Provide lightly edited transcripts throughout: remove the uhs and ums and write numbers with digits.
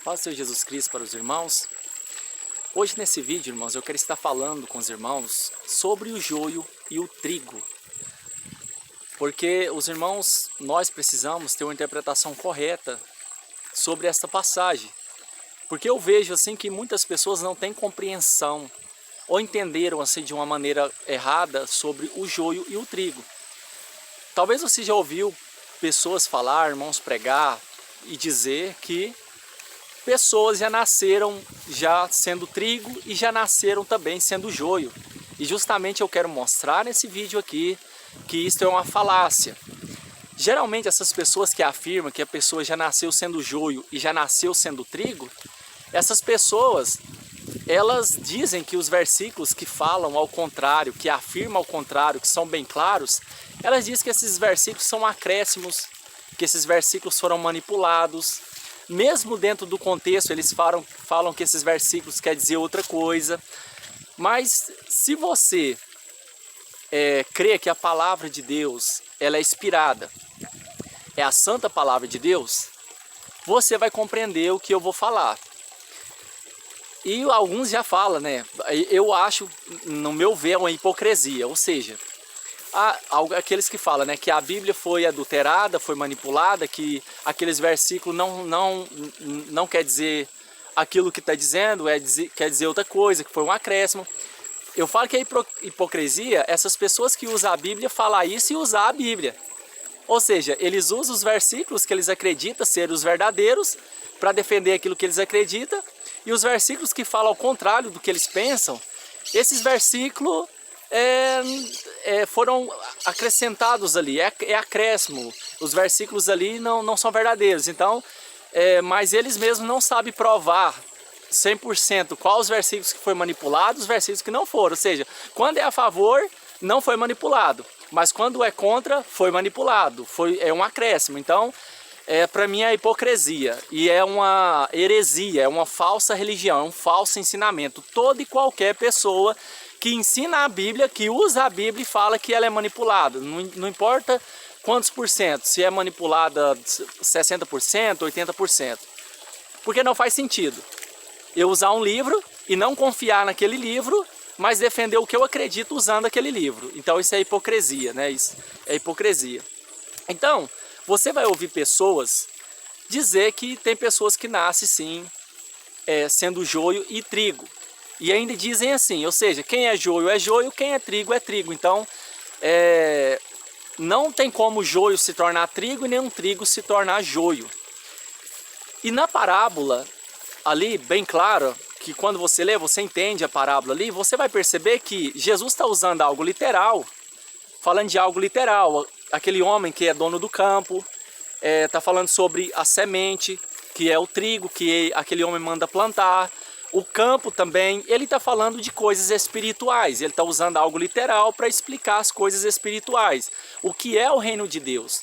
Paz do Senhor Jesus Cristo para os irmãos. Hoje nesse vídeo, irmãos, eu quero estar falando com os irmãos sobre o joio e o trigo. Porque os irmãos, nós precisamos ter uma interpretação correta sobre esta passagem. Porque eu vejo assim que muitas pessoas não têm compreensão ou entenderam assim de uma maneira errada sobre o joio e o trigo. Talvez você já ouviu pessoas falar, irmãos pregar e dizer que pessoas já nasceram já sendo trigo e já nasceram também sendo joio. E justamente eu quero mostrar nesse vídeo aqui que isso é uma falácia. Geralmente essas pessoas que afirmam que a pessoa já nasceu sendo joio e já nasceu sendo trigo, essas pessoas, elas dizem que os versículos que falam ao contrário, que afirmam ao contrário, que são bem claros, elas dizem que esses versículos são acréscimos, que esses versículos foram manipulados. Mesmo dentro do contexto, eles falam que esses versículos quer dizer outra coisa. Mas se você crê que a palavra de Deus ela é inspirada, é a santa palavra de Deus, você vai compreender o que eu vou falar. E alguns já falam, né? Eu acho, no meu ver, uma hipocrisia. Ou seja, aqueles que falam, né, que a Bíblia foi adulterada, foi manipulada, que aqueles versículos não quer dizer aquilo que está dizendo, quer dizer outra coisa, que foi um acréscimo. Eu falo que é hipocrisia essas pessoas que usam a Bíblia falar isso e usar a Bíblia. Ou seja, eles usam os versículos que eles acreditam ser os verdadeiros para defender aquilo que eles acreditam, e os versículos que falam ao contrário do que eles pensam, esses versículos foram acrescentados ali, é acréscimo. Os versículos ali não são verdadeiros. Então, mas eles mesmos não sabem provar 100% quais os versículos que foram manipulados, os versículos que não foram. Ou seja, quando é a favor, não foi manipulado. Mas quando é contra, foi manipulado. É um acréscimo. Então, para mim é hipocrisia. E é uma heresia, é uma falsa religião, é um falso ensinamento. Toda e qualquer pessoa que ensina a Bíblia, que usa a Bíblia e fala que ela é manipulada. Não importa quantos por cento, se é manipulada 60%, 80%. Porque não faz sentido eu usar um livro e não confiar naquele livro, mas defender o que eu acredito usando aquele livro. Então isso é hipocrisia, né? Isso é hipocrisia. Então, você vai ouvir pessoas dizer que tem pessoas que nascem sim, sendo joio e trigo. E ainda dizem assim, ou seja, quem é joio, quem é trigo. Então, não tem como joio se tornar trigo e nem um trigo se tornar joio. E na parábola, ali, bem claro, que quando você lê, você entende a parábola ali, você vai perceber que Jesus está usando algo literal, falando de algo literal. Aquele homem que é dono do campo, está falando sobre a semente, que é o trigo, que aquele homem manda plantar. O campo também, ele está falando de coisas espirituais, ele está usando algo literal para explicar as coisas espirituais. O que é o reino de Deus?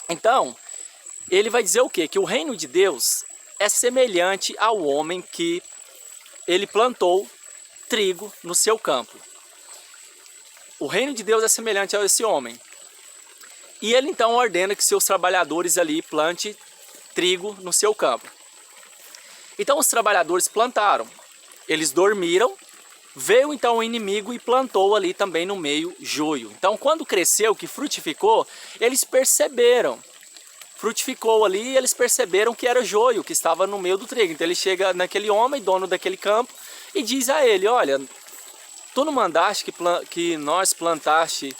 Então, ele vai dizer o quê? Que o reino de Deus é semelhante ao homem que ele plantou trigo no seu campo. O reino de Deus é semelhante a esse homem. E ele então ordena que seus trabalhadores ali plante trigo no seu campo. Então os trabalhadores plantaram, eles dormiram, veio então o inimigo e plantou ali também no meio joio. Então quando cresceu, que frutificou, eles perceberam, frutificou ali e eles perceberam que era joio, que estava no meio do trigo. Então ele chega naquele homem, dono daquele campo, e diz a ele, olha, tu não mandaste que nós plantaste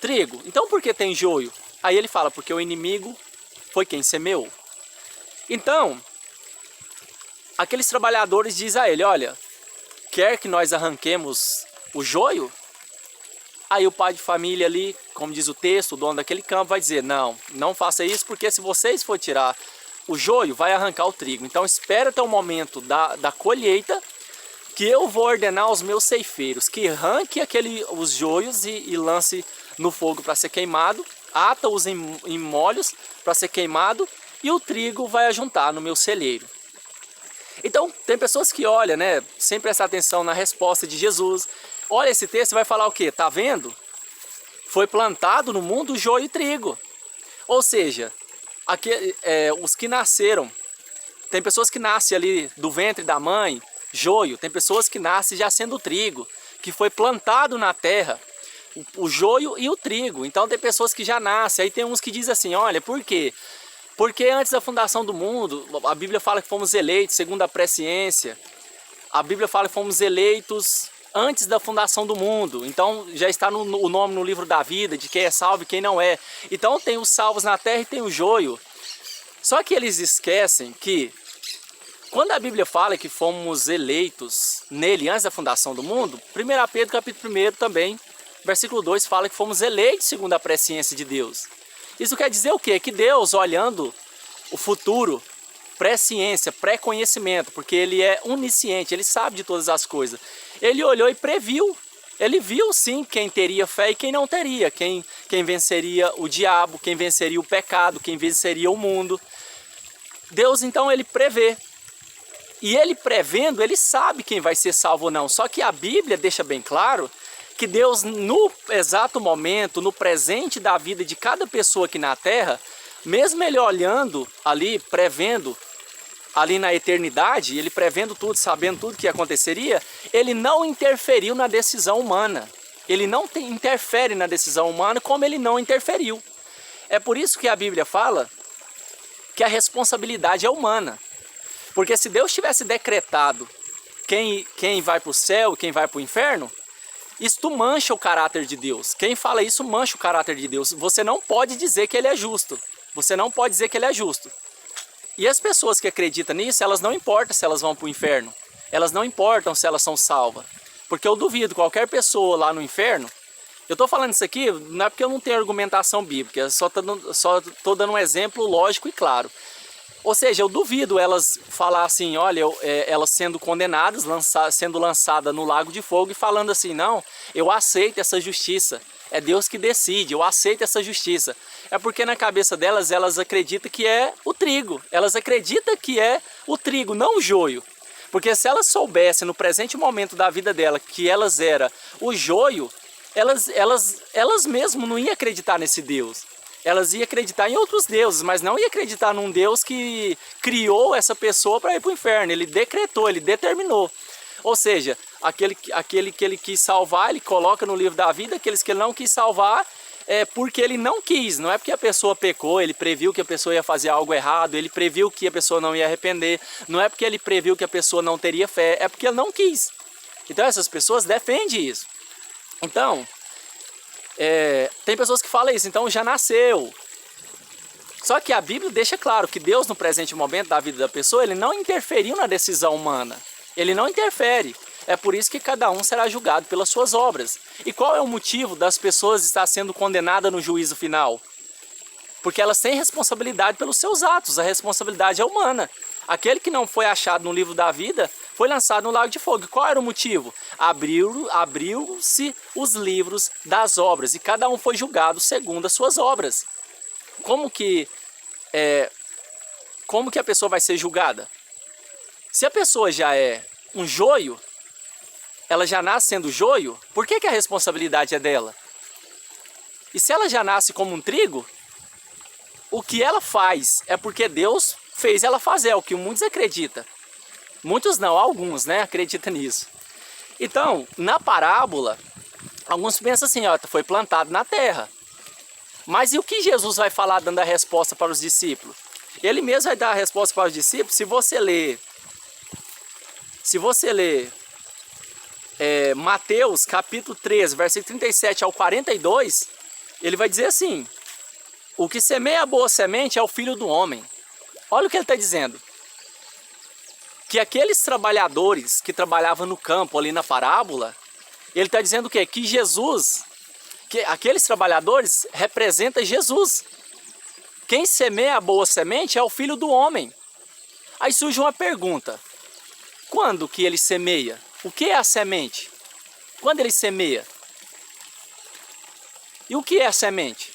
trigo, então por que tem joio? Aí ele fala, porque o inimigo foi quem semeou. Então, aqueles trabalhadores dizem a ele, olha, quer que nós arranquemos o joio? Aí o pai de família ali, como diz o texto, o dono daquele campo vai dizer, não faça isso, porque se vocês for tirar o joio, vai arrancar o trigo. Então espera até o momento da colheita, que eu vou ordenar aos meus ceifeiros, que arranque os joios e lance no fogo para ser queimado, ata-os em molhos para ser queimado, e o trigo vai ajuntar no meu celeiro. Então, tem pessoas que olham, né, sem prestar atenção na resposta de Jesus. Olha esse texto e vai falar o quê? Tá vendo? Foi plantado no mundo joio e trigo. Ou seja, os que nasceram Tem pessoas que nascem ali do ventre da mãe, joio. Tem pessoas que nascem já sendo trigo, que foi plantado na terra, o joio e o trigo. Então tem pessoas que já nascem. Aí tem uns que dizem assim, olha, por quê? Porque antes da fundação do mundo, a Bíblia fala que fomos eleitos segundo a presciência. A Bíblia fala que fomos eleitos antes da fundação do mundo. Então já está o nome no livro da vida, de quem é salvo e quem não é. Então tem os salvos na terra e tem o joio. Só que eles esquecem que quando a Bíblia fala que fomos eleitos nele antes da fundação do mundo, 1 Pedro capítulo 1 também, versículo 2 fala que fomos eleitos segundo a presciência de Deus. Isso quer dizer o quê? Que Deus, olhando o futuro, presciência, pré-conhecimento, porque Ele é onisciente, Ele sabe de todas as coisas. Ele olhou e previu. Ele viu sim quem teria fé e quem não teria, quem venceria o diabo, quem venceria o pecado, quem venceria o mundo. Deus então ele prevê. E ele prevendo, ele sabe quem vai ser salvo ou não. Só que a Bíblia deixa bem claro que Deus no exato momento, no presente da vida de cada pessoa aqui na terra, mesmo ele olhando ali, prevendo ali na eternidade, ele prevendo tudo, sabendo tudo que aconteceria, ele não interferiu na decisão humana. Ele não interfere na decisão humana como ele não interferiu. É por isso que a Bíblia fala que a responsabilidade é humana. Porque se Deus tivesse decretado quem vai para o céu e quem vai para o inferno, isto mancha o caráter de Deus. Quem fala isso mancha o caráter de Deus. Você não pode dizer que ele é justo. Você não pode dizer que ele é justo. E as pessoas que acreditam nisso, elas não importam se elas vão para o inferno. Elas não importam se elas são salvas. Porque eu duvido, qualquer pessoa lá no inferno... Eu estou falando isso aqui, não é porque eu não tenho argumentação bíblica, só estou dando um exemplo lógico e claro. Ou seja, eu duvido elas falar assim, olha, elas sendo condenadas, sendo lançadas no lago de fogo e falando assim, não, eu aceito essa justiça. É Deus que decide, eu aceito essa justiça. É porque na cabeça delas, elas acreditam que é o trigo. Elas acreditam que é o trigo, não o joio. Porque se elas soubessem no presente momento da vida dela que elas eram o joio, elas mesmo não iam acreditar nesse Deus. Elas iam acreditar em outros deuses, mas não iam acreditar num Deus que criou essa pessoa para ir para o inferno. Ele decretou, ele determinou. Ou seja, aquele que ele quis salvar, ele coloca no livro da vida. Aqueles que ele não quis salvar, é porque ele não quis. Não é porque a pessoa pecou, ele previu que a pessoa ia fazer algo errado, ele previu que a pessoa não ia arrepender. Não é porque ele previu que a pessoa não teria fé, é porque ele não quis. Então essas pessoas defendem isso. Então, tem pessoas que falam isso, então já nasceu. Só que a Bíblia deixa claro que Deus no presente momento da vida da pessoa, ele não interferiu na decisão humana. Ele não interfere. É por isso que cada um será julgado pelas suas obras. E qual é o motivo das pessoas estar sendo condenadas no juízo final? Porque elas têm responsabilidade pelos seus atos, a responsabilidade é humana. Aquele que não foi achado no livro da vida foi lançado no lago de fogo. E qual era o motivo? Abriu-se os livros das obras e cada um foi julgado segundo as suas obras. Como que a pessoa vai ser julgada? Se a pessoa já é um joio, ela já nasce sendo joio, por que a responsabilidade é dela? E se ela já nasce como um trigo, o que ela faz é porque Deus fez ela fazer, é o que muitos acreditam. Muitos não, alguns, né, acreditam nisso. Então, na parábola, alguns pensam assim, ó, foi plantado na terra. Mas e o que Jesus vai falar dando a resposta para os discípulos? Ele mesmo vai dar a resposta para os discípulos. Se você ler Mateus capítulo 13, versículo 37 ao 42, ele vai dizer assim, o que semeia a boa semente é o Filho do Homem. Olha o que ele está dizendo. Que aqueles trabalhadores que trabalhavam no campo ali na parábola, ele está dizendo o quê? Que Jesus, que aqueles trabalhadores representam Jesus. Quem semeia a boa semente é o Filho do Homem. Aí surge uma pergunta. Quando que ele semeia? O que é a semente? Quando ele semeia? E o que é a semente?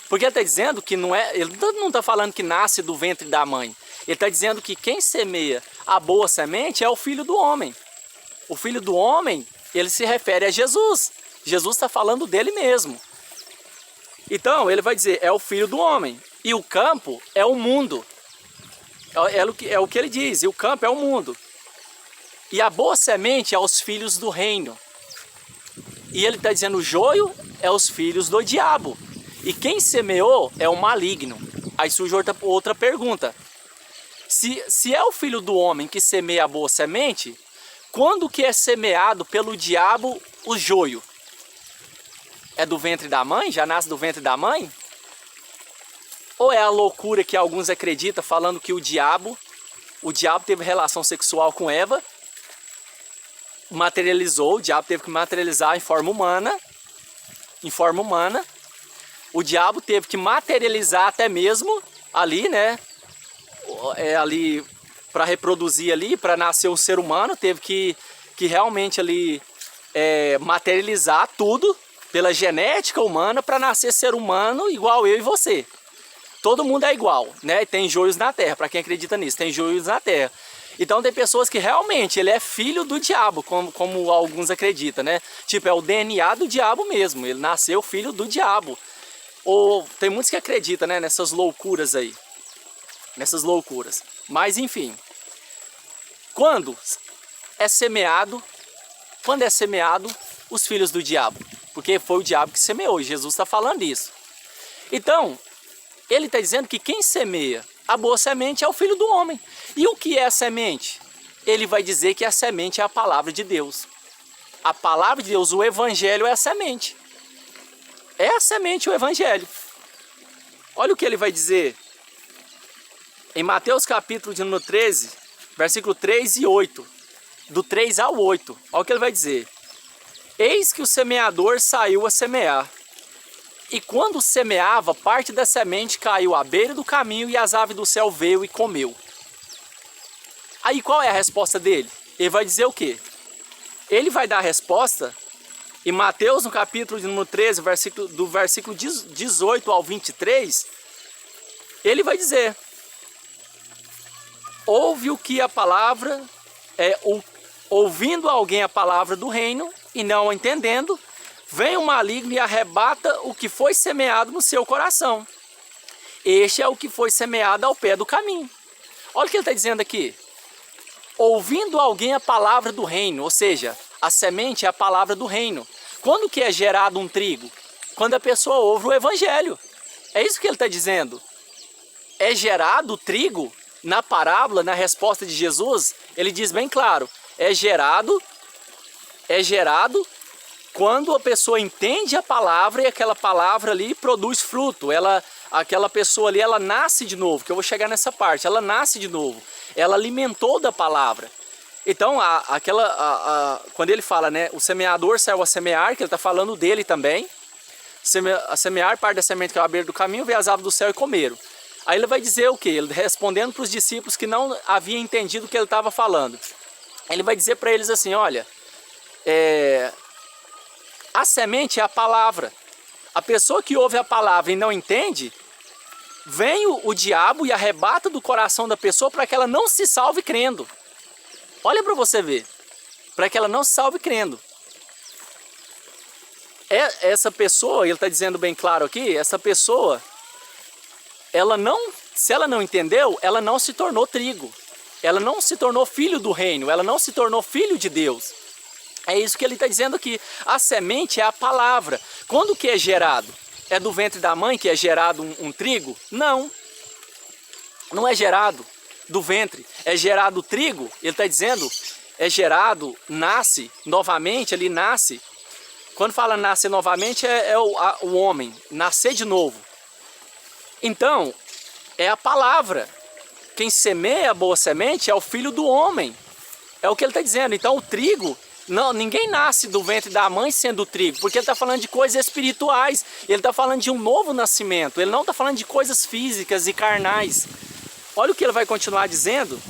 Porque ele está dizendo que não é, ele não está falando que nasce do ventre da mãe. Ele está dizendo que quem semeia a boa semente é o Filho do Homem. O Filho do Homem, ele se refere a Jesus. Jesus está falando dele mesmo. Então, ele vai dizer, é o Filho do Homem. E o campo é o mundo. É o que ele diz, e o campo é o mundo. E a boa semente é os filhos do reino. E ele está dizendo, o joio é os filhos do diabo. E quem semeou é o maligno. Aí surge outra pergunta. Se é o filho do homem que semeia a boa semente, quando que é semeado pelo diabo o joio? É do ventre da mãe? Já nasce do ventre da mãe? Ou é a loucura que alguns acreditam falando que o diabo teve relação sexual com Eva, materializou, o diabo teve que materializar em forma humana, o diabo teve que materializar até mesmo ali, né, ali para reproduzir ali, para nascer um ser humano, teve que realmente ali materializar tudo pela genética humana para nascer ser humano igual eu e você. Todo mundo é igual, né? Tem joios na terra, para quem acredita nisso, tem joios na terra. Então tem pessoas que realmente ele é filho do diabo, como alguns acreditam, né? Tipo, é o DNA do diabo mesmo, ele nasceu filho do diabo. Ou tem muitos que acreditam, né, nessas loucuras aí. Nessas loucuras. Mas enfim, quando é semeado os filhos do diabo? Porque foi o diabo que semeou, e Jesus está falando isso. Então, ele está dizendo que quem semeia a boa semente é o filho do homem. E o que é a semente? Ele vai dizer que a semente é a palavra de Deus. A palavra de Deus, o evangelho é a semente. É a semente o evangelho. Olha o que ele vai dizer em Mateus capítulo de número 13, versículo 3 e 8. Do 3 ao 8. Olha o que ele vai dizer. Eis que o semeador saiu a semear. E quando semeava, parte da semente caiu à beira do caminho e as aves do céu veio e comeu. Aí qual é a resposta dele? Ele vai dizer o quê? Ele vai dar a resposta em Mateus, no capítulo de número 13, do versículo 18 ao 23, ele vai dizer: ouve o que a palavra, ouvindo alguém a palavra do reino e não entendendo, vem o maligno e arrebata o que foi semeado no seu coração. Este é o que foi semeado ao pé do caminho. Olha o que ele está dizendo aqui. Ouvindo alguém a palavra do reino, ou seja, a semente é a palavra do reino. Quando que é gerado um trigo? Quando a pessoa ouve o evangelho. É isso que ele está dizendo. É gerado o trigo na parábola, na resposta de Jesus, ele diz bem claro, é gerado quando a pessoa entende a palavra e aquela palavra ali produz fruto. Aquela pessoa ali, ela nasce de novo, que eu vou chegar nessa parte, ela nasce de novo. Ela alimentou da palavra. Então, quando ele fala, né, o semeador saiu a semear, que ele está falando dele também, a semear parte da semente que é à beira do caminho, veio as aves do céu e comeram. Aí ele vai dizer o quê? Ele respondendo para os discípulos que não haviam entendido o que ele estava falando. Ele vai dizer para eles assim, olha, a semente é a palavra. A pessoa que ouve a palavra e não entende, vem o diabo e arrebata do coração da pessoa para que ela não se salve crendo. Olha para você ver, para que ela não se salve crendo. Essa pessoa, ele está dizendo bem claro aqui, essa pessoa, se ela não entendeu, ela não se tornou trigo. Ela não se tornou filho do reino, ela não se tornou filho de Deus. É isso que ele está dizendo aqui. A semente é a palavra. Quando que é gerado? É do ventre da mãe que é gerado um trigo? Não. Não é gerado do ventre. É gerado o trigo, ele está dizendo, é gerado, nasce novamente, ele nasce. Quando fala nascer novamente, é o homem, nascer de novo. Então, é a palavra. Quem semeia a boa semente é o filho do homem. É o que ele está dizendo. Então, o trigo, ninguém nasce do ventre da mãe sendo trigo, porque ele está falando de coisas espirituais. Ele está falando de um novo nascimento. Ele não está falando de coisas físicas e carnais. Olha o que ele vai continuar dizendo.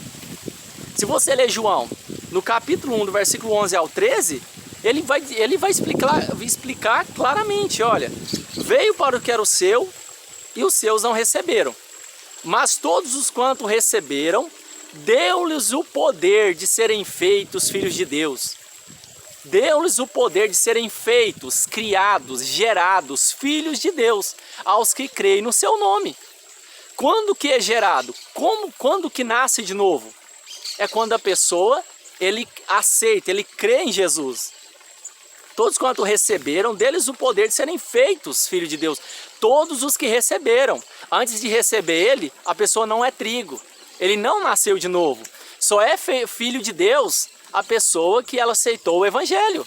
Se você ler João, no capítulo 1, do versículo 11 ao 13, ele vai explicar claramente, olha, veio para o que era o seu, e os seus não receberam. Mas todos os quantos receberam, deu-lhes o poder de serem feitos filhos de Deus. Deu-lhes o poder de serem feitos, criados, gerados, filhos de Deus, aos que creem no seu nome. Quando que é gerado? Quando que nasce de novo? É quando a pessoa, ele aceita, ele crê em Jesus. Todos quanto receberam, deles o poder de serem feitos filhos de Deus. Todos os que receberam. Antes de receber ele, a pessoa não é trigo. Ele não nasceu de novo. Só é filho de Deus a pessoa que ela aceitou o evangelho.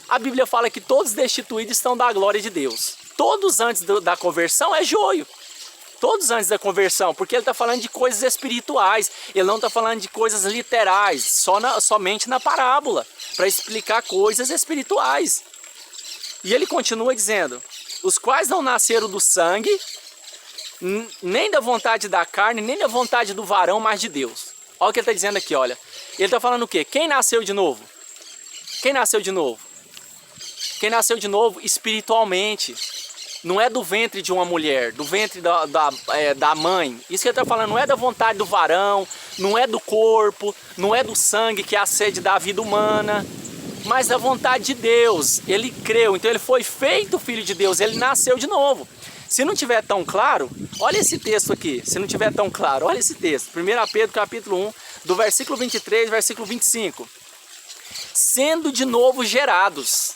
A Bíblia fala que todos destituídos estão da glória de Deus. Todos antes da conversão é joio. Todos antes da conversão, porque ele está falando de coisas espirituais. Ele não está falando de coisas literais, somente na parábola, para explicar coisas espirituais. E ele continua dizendo, os quais não nasceram do sangue, nem da vontade da carne, nem da vontade do varão, mas de Deus. Olha o que ele está dizendo aqui, olha. Ele está falando o quê? Quem nasceu de novo? Quem nasceu de novo? Quem nasceu de novo espiritualmente. Não é do ventre de uma mulher, do ventre da mãe. Isso que ele está falando, não é da vontade do varão, não é do corpo, não é do sangue, que é a sede da vida humana, mas da vontade de Deus. Ele creu, então ele foi feito filho de Deus, ele nasceu de novo. Se não tiver tão claro, olha esse texto aqui. Se não tiver tão claro, olha esse texto. 1 Pedro capítulo 1, do versículo 23, versículo 25. Sendo de novo gerados,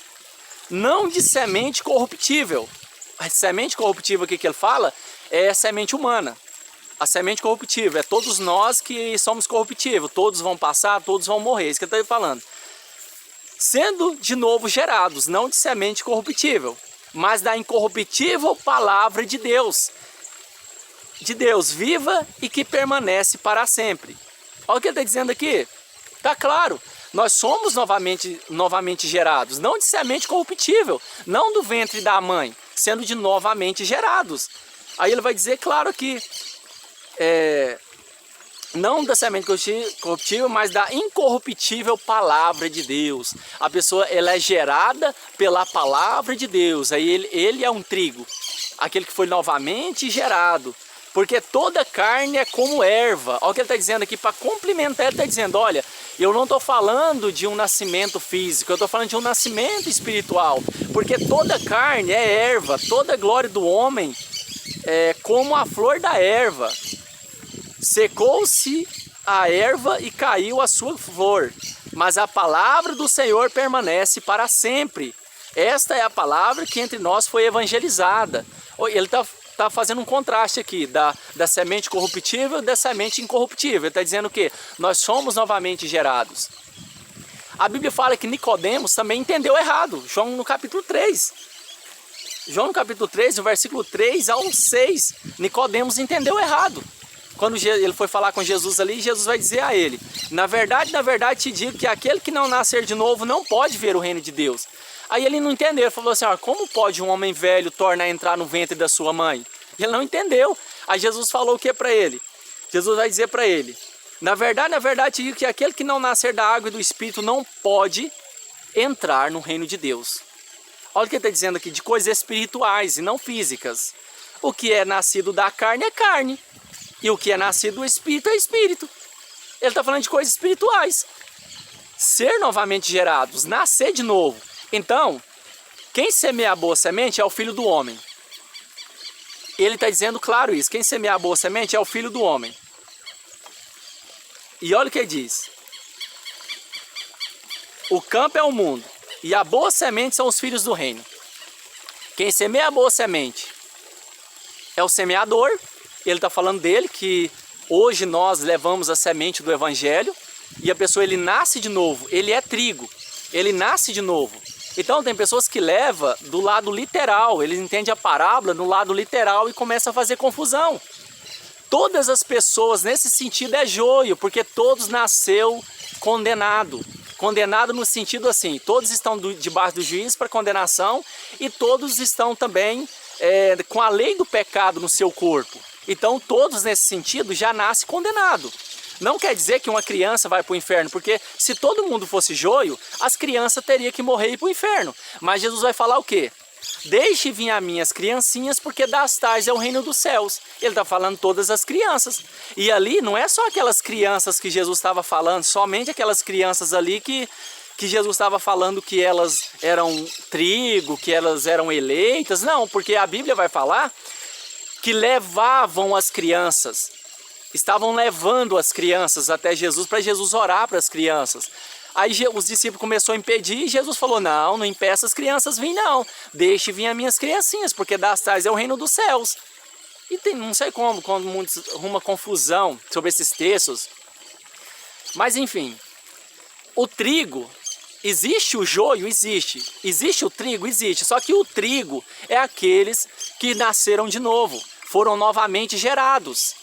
não de semente corruptível. A semente corruptível aqui que ele fala é a semente humana. A semente corruptível é todos nós que somos corruptíveis. Todos vão passar, todos vão morrer. Isso que ele está falando. Sendo de novo gerados, não de semente corruptível, mas da incorruptível palavra de Deus. De Deus viva e que permanece para sempre. Olha o que ele está dizendo aqui. Está claro. Nós somos novamente gerados, não de semente corruptível, não do ventre da mãe, sendo de novamente gerados. Aí ele vai dizer, claro aqui, não da semente corruptível, mas da incorruptível palavra de Deus. A pessoa, ela é gerada pela palavra de Deus. Aí ele é um trigo, aquele que foi novamente gerado. Porque toda carne é como erva. Olha o que ele está dizendo aqui, para complementar, ele está dizendo, olha, eu não estou falando de um nascimento físico, eu estou falando de um nascimento espiritual. Porque toda carne é erva, toda glória do homem é como a flor da erva. Secou-se a erva e caiu a sua flor, mas a palavra do Senhor permanece para sempre. Esta é a palavra que entre nós foi evangelizada. Ele está fazendo um contraste aqui da semente corruptível e da semente incorruptível. Ele está dizendo que nós somos novamente gerados. A Bíblia fala que Nicodemos também entendeu errado. João no capítulo 3. João no capítulo 3, no versículo 3 ao 6, Nicodemos entendeu errado. Quando ele foi falar com Jesus ali, Jesus vai dizer a ele, na verdade te digo que aquele que não nascer de novo não pode ver o reino de Deus. Aí ele não entendeu, ele falou assim, como pode um homem velho tornar a entrar no ventre da sua mãe? Ele não entendeu. Aí Jesus falou o que para ele? Jesus vai dizer para ele, na verdade te digo que aquele que não nascer da água e do Espírito não pode entrar no reino de Deus. Olha o que ele está dizendo aqui, de coisas espirituais e não físicas. O que é nascido da carne é carne. E o que é nascido do Espírito é Espírito. Ele está falando de coisas espirituais. Ser novamente gerados, nascer de novo. Então, quem semeia a boa semente é o Filho do Homem. Ele está dizendo claro isso. Quem semeia a boa semente é o Filho do Homem. E olha o que ele diz. O campo é o mundo. E a boa semente são os filhos do reino. Quem semeia a boa semente é o semeador. Ele está falando dele, que hoje nós levamos a semente do Evangelho. E a pessoa, ele nasce de novo. Ele é trigo. Ele nasce de novo. Então tem pessoas que levam do lado literal. Eles entendem a parábola no lado literal e começam a fazer confusão. Todas as pessoas nesse sentido é joio, porque todos nasceu condenado. Condenado no sentido assim, todos estão debaixo do juízo para condenação e todos estão também com a lei do pecado no seu corpo. Então todos nesse sentido já nascem condenado. Não quer dizer que uma criança vai para o inferno, porque se todo mundo fosse joio, as crianças teriam que morrer e ir para o inferno. Mas Jesus vai falar o quê? Deixe vir a mim as criancinhas, porque das tais é o reino dos céus. Ele está falando todas as crianças. E ali não é só aquelas crianças que Jesus estava falando, somente aquelas crianças ali que Jesus estava falando que elas eram trigo, que elas eram eleitas. Não, porque a Bíblia vai falar que levavam as crianças. Estavam levando as crianças até Jesus, para Jesus orar para as crianças. Aí os discípulos começaram a impedir e Jesus falou, não impeça as crianças vir não. Deixe vir as minhas criancinhas, porque das tais é o reino dos céus. E tem, não sei como, quando muitos arrumam confusão sobre esses textos. Mas enfim, o trigo, existe o joio? Existe. Existe o trigo? Existe. Só que o trigo é aqueles que nasceram de novo, foram novamente gerados.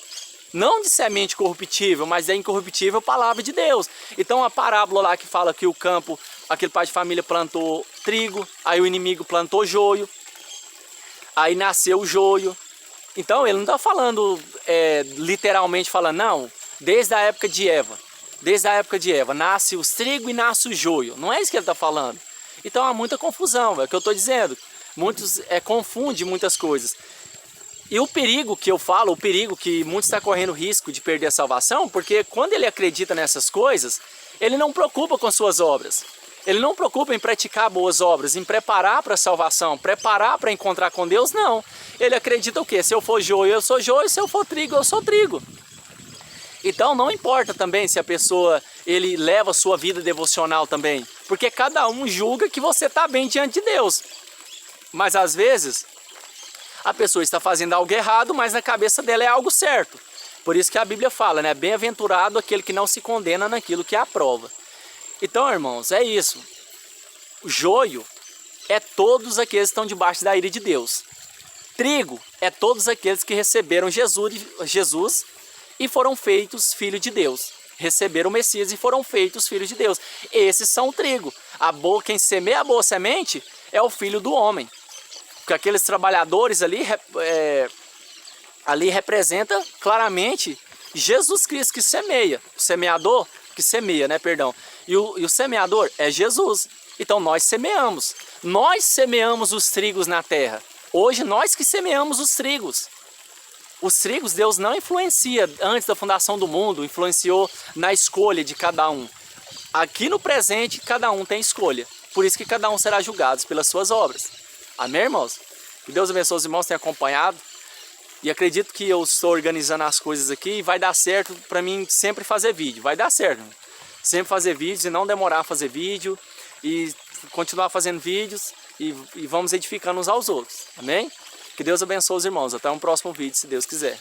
Não de semente corruptível, mas é incorruptível palavra de Deus. Então a parábola lá que fala que o campo, aquele pai de família plantou trigo, aí o inimigo plantou joio, aí nasceu o joio. Então ele não está falando, literalmente falando, não, desde a época de Eva. Desde a época de Eva, nasce os trigo e nasce o joio. Não é isso que ele está falando. Então há muita confusão, é o que eu estou dizendo. Muitos confundem muitas coisas. E o perigo que eu falo, o perigo que muitos estão correndo risco de perder a salvação, porque quando ele acredita nessas coisas, ele não preocupa com suas obras. Ele não preocupa em praticar boas obras, em preparar para a salvação, preparar para encontrar com Deus, não. Ele acredita o quê? Se eu for joio, eu sou joio, se eu for trigo, eu sou trigo. Então não importa também se a pessoa, ele leva a sua vida devocional também, porque cada um julga que você está bem diante de Deus. Mas às vezes, a pessoa está fazendo algo errado, mas na cabeça dela é algo certo. Por isso que a Bíblia fala, né? Bem-aventurado aquele que não se condena naquilo que aprova. Então, irmãos, é isso. O joio é todos aqueles que estão debaixo da ira de Deus. Trigo é todos aqueles que receberam Jesus e foram feitos filhos de Deus. Receberam o Messias e foram feitos filhos de Deus. Esses são o trigo. Quem semeia a boa semente é o filho do homem. Porque aqueles trabalhadores ali representa claramente Jesus Cristo que semeia. O semeador que semeia, né? Perdão. E o semeador é Jesus. Então nós semeamos. Nós semeamos os trigos na terra. Hoje nós que semeamos os trigos. Os trigos Deus não influencia antes da fundação do mundo, influenciou na escolha de cada um. Aqui no presente cada um tem escolha. Por isso que cada um será julgado pelas suas obras. Amém, irmãos? Que Deus abençoe os irmãos que têm acompanhado. E acredito que eu estou organizando as coisas aqui e vai dar certo para mim sempre fazer vídeo. Vai dar certo. Sempre fazer vídeos e não demorar a fazer vídeo. E continuar fazendo vídeos e vamos edificando uns aos outros. Amém? Que Deus abençoe os irmãos. Até um próximo vídeo, se Deus quiser.